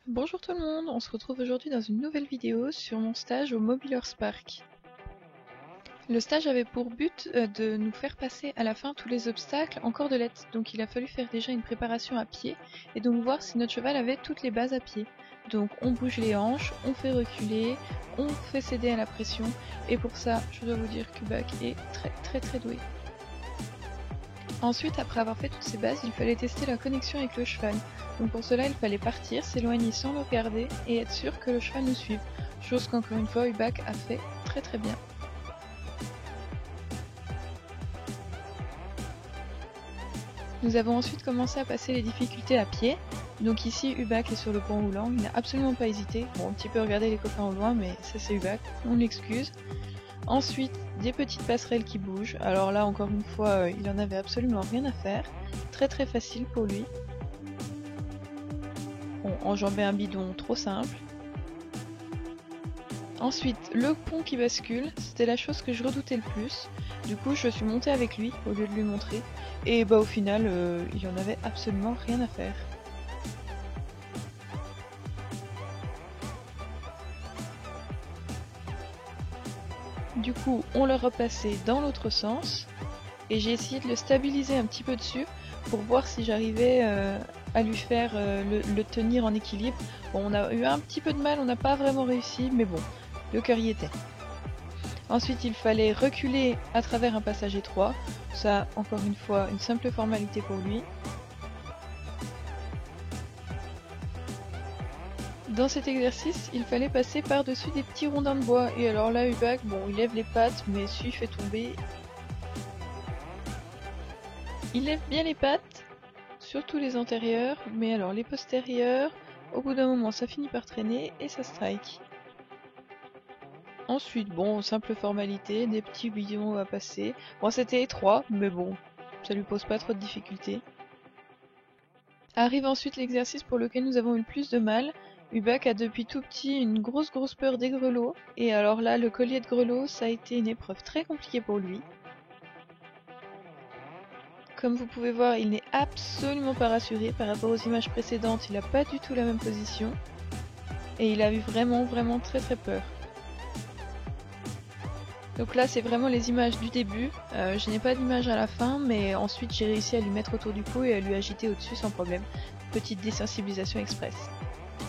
Bonjour tout le monde, on se retrouve aujourd'hui dans une nouvelle vidéo sur mon stage au Mobilers Park. Le stage avait pour but de nous faire passer à la fin tous les obstacles en cordelette, donc il a fallu faire déjà une préparation à pied et donc voir si notre cheval avait toutes les bases à pied. Donc on bouge les hanches, on fait reculer, on fait céder à la pression et pour ça je dois vous dire que Buck est très doué. Ensuite, après avoir fait toutes ces bases, il fallait tester la connexion avec le cheval. Donc pour cela, il fallait partir, s'éloigner sans le regarder et être sûr que le cheval nous suive. Chose qu'encore une fois, Hubac a fait très bien. Nous avons ensuite commencé à passer les difficultés à pied. Donc ici, Hubac est sur le pont roulant, il n'a absolument pas hésité. Bon, un petit peu regarder les copains au loin, mais ça c'est Hubac, on l'excuse. Ensuite, des petites passerelles qui bougent. Alors là, encore une fois, il en avait absolument rien à faire. Très facile pour lui. Bon, enjamber un bidon, trop simple. Ensuite, le pont qui bascule, c'était la chose que je redoutais le plus. Du coup, je suis montée avec lui au lieu de lui montrer. Et bah au final, il en avait absolument rien à faire. Du coup, on l'a repassé dans l'autre sens. Et j'ai essayé de le stabiliser un petit peu dessus pour voir si j'arrivais à lui faire le tenir en équilibre. Bon, on a eu un petit peu de mal, on n'a pas vraiment réussi, mais bon, le cœur y était. Ensuite, il fallait reculer à travers un passage étroit. Ça, encore une fois, une simple formalité pour lui. Dans cet exercice, il fallait passer par-dessus des petits rondins de bois. Et alors là, Hubac, bon, il lève les pattes, mais celui fait tomber. Il lève bien les pattes, surtout les antérieures, mais alors les postérieures, au bout d'un moment, ça finit par traîner et ça strike. Ensuite, bon, simple formalité, des petits bidons à passer. Bon, c'était étroit, mais bon, ça lui pose pas trop de difficultés. Arrive ensuite l'exercice pour lequel nous avons eu le plus de mal. Hubac a depuis tout petit une grosse peur des grelots, et alors là, le collier de grelots, ça a été une épreuve très compliquée pour lui. Comme vous pouvez voir, il n'est absolument pas rassuré par rapport aux images précédentes, il n'a pas du tout la même position, et il a eu vraiment très peur. Donc là, c'est vraiment les images du début. Je n'ai pas d'image à la fin, mais ensuite j'ai réussi à lui mettre autour du cou et à lui agiter au-dessus sans problème. Petite désensibilisation express.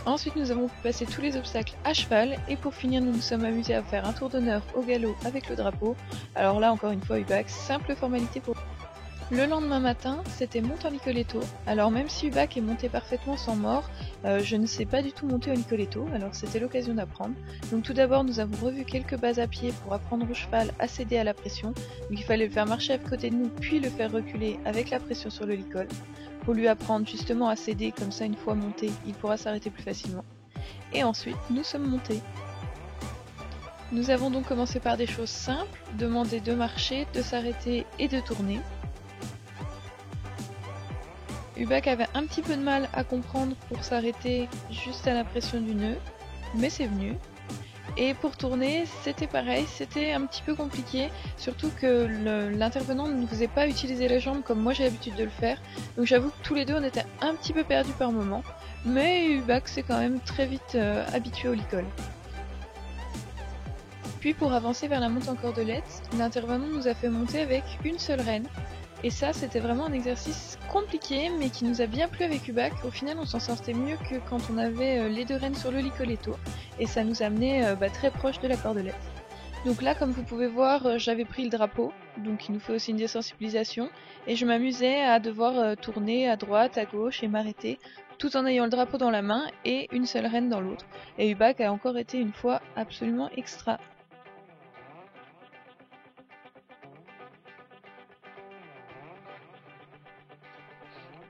Ensuite, nous avons pu passer tous les obstacles à cheval, et pour finir, nous nous sommes amusés à faire un tour d'honneur au galop avec le drapeau. Alors là, encore une fois, Hubac, simple formalité pour... Le lendemain matin, c'était monte en Nicoletto. Alors même si Hubac est monté parfaitement sans mort, je ne sais pas du tout monter au Nicoletto, alors c'était l'occasion d'apprendre. Donc tout d'abord, nous avons revu quelques bases à pied pour apprendre au cheval à céder à la pression. Donc il fallait le faire marcher à côté de nous, puis le faire reculer avec la pression sur le licol. Pour lui apprendre justement à céder, comme ça une fois monté, il pourra s'arrêter plus facilement. Et ensuite, nous sommes montés. Nous avons donc commencé par des choses simples, demander de marcher, de s'arrêter et de tourner. Hubac avait un petit peu de mal à comprendre pour s'arrêter juste à la pression du nœud, mais c'est venu. Et pour tourner, c'était pareil, c'était un petit peu compliqué, surtout que l'intervenant ne nous faisait pas utiliser les jambes comme moi j'ai l'habitude de le faire, donc j'avoue que tous les deux on était un petit peu perdus par moment, mais Hubac s'est quand même très vite habitué au licol. Puis pour avancer vers la montée en cordelette, l'intervenant nous a fait monter avec une seule renne. Et ça, c'était vraiment un exercice compliqué, mais qui nous a bien plu avec Hubac. Au final, on s'en sortait mieux que quand on avait les deux rennes sur le Licoletto. Et ça nous amenait très proche de la cordelette. Donc là, comme vous pouvez voir, j'avais pris le drapeau. Donc il nous fait aussi une désensibilisation. Et je m'amusais à devoir tourner à droite, à gauche et m'arrêter, tout en ayant le drapeau dans la main et une seule renne dans l'autre. Et Hubac a encore été une fois absolument extra.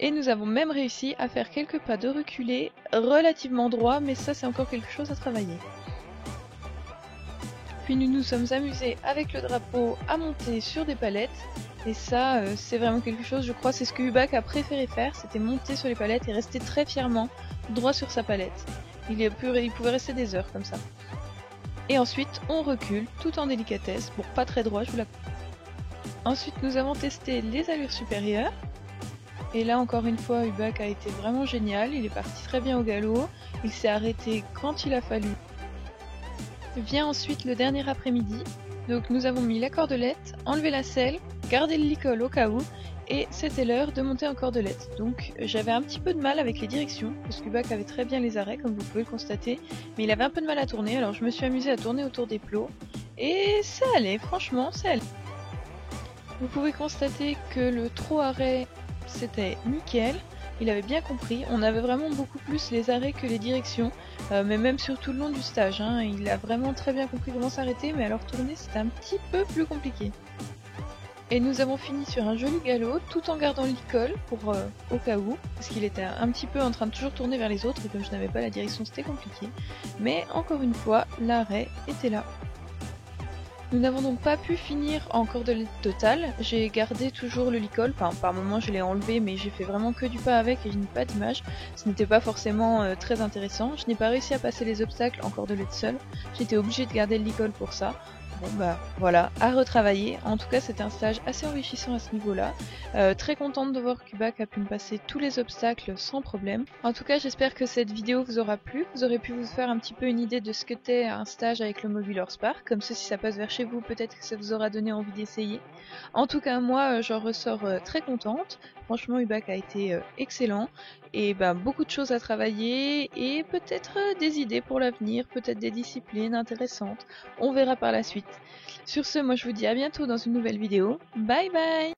Et nous avons même réussi à faire quelques pas de reculé relativement droit, mais ça c'est encore quelque chose à travailler. Puis nous nous sommes amusés avec le drapeau à monter sur des palettes, et ça c'est vraiment quelque chose, je crois, c'est ce que Hubac a préféré faire, c'était monter sur les palettes et rester très fièrement droit sur sa palette. Il pouvait rester des heures comme ça. Et ensuite on recule tout en délicatesse, bon pas très droit, je vous la... Ensuite nous avons testé les allures supérieures. Et là encore une fois, Ubak a été vraiment génial, il est parti très bien au galop, il s'est arrêté quand il a fallu. Vient ensuite le dernier après-midi, donc nous avons mis la cordelette, enlevé la selle, gardé le licol au cas où, et c'était l'heure de monter en cordelette. Donc j'avais un petit peu de mal avec les directions, parce que Ubak avait très bien les arrêts comme vous pouvez le constater, mais il avait un peu de mal à tourner, alors je me suis amusée à tourner autour des plots, et ça allait, franchement ça allait. Vous pouvez constater que le trot arrêt c'était nickel, il avait bien compris, on avait vraiment beaucoup plus les arrêts que les directions, mais même sur tout le long du stage, hein, il a vraiment très bien compris comment s'arrêter, mais alors tourner c'était un petit peu plus compliqué. Et nous avons fini sur un joli galop, tout en gardant l'icole pour au cas où, parce qu'il était un petit peu en train de toujours tourner vers les autres, et comme je n'avais pas la direction c'était compliqué, mais encore une fois, l'arrêt était là. Nous n'avons donc pas pu finir en cordelette totale, j'ai gardé toujours le licol, enfin par moment je l'ai enlevé mais j'ai fait vraiment que du pas avec et je n'ai pas d'image, ce n'était pas forcément très intéressant, je n'ai pas réussi à passer les obstacles en cordelette seule, j'étais obligée de garder le licol pour ça. Bon bah voilà, à retravailler. En tout cas c'était un stage assez enrichissant à ce niveau-là. Très contente de voir qu'Ubak a pu me passer tous les obstacles sans problème. En tout cas j'espère que cette vidéo vous aura plu, vous aurez pu vous faire un petit peu une idée de ce qu'était un stage avec le Mobile Horse Park. Comme ça si ça passe vers chez vous, peut-être que ça vous aura donné envie d'essayer. En tout cas moi j'en ressors très contente. Franchement Ubak a été excellent. Et bah, beaucoup de choses à travailler et peut-être des idées pour l'avenir, peut-être des disciplines intéressantes. On verra par la suite. Sur ce, moi je vous dis à bientôt dans une nouvelle vidéo. Bye bye!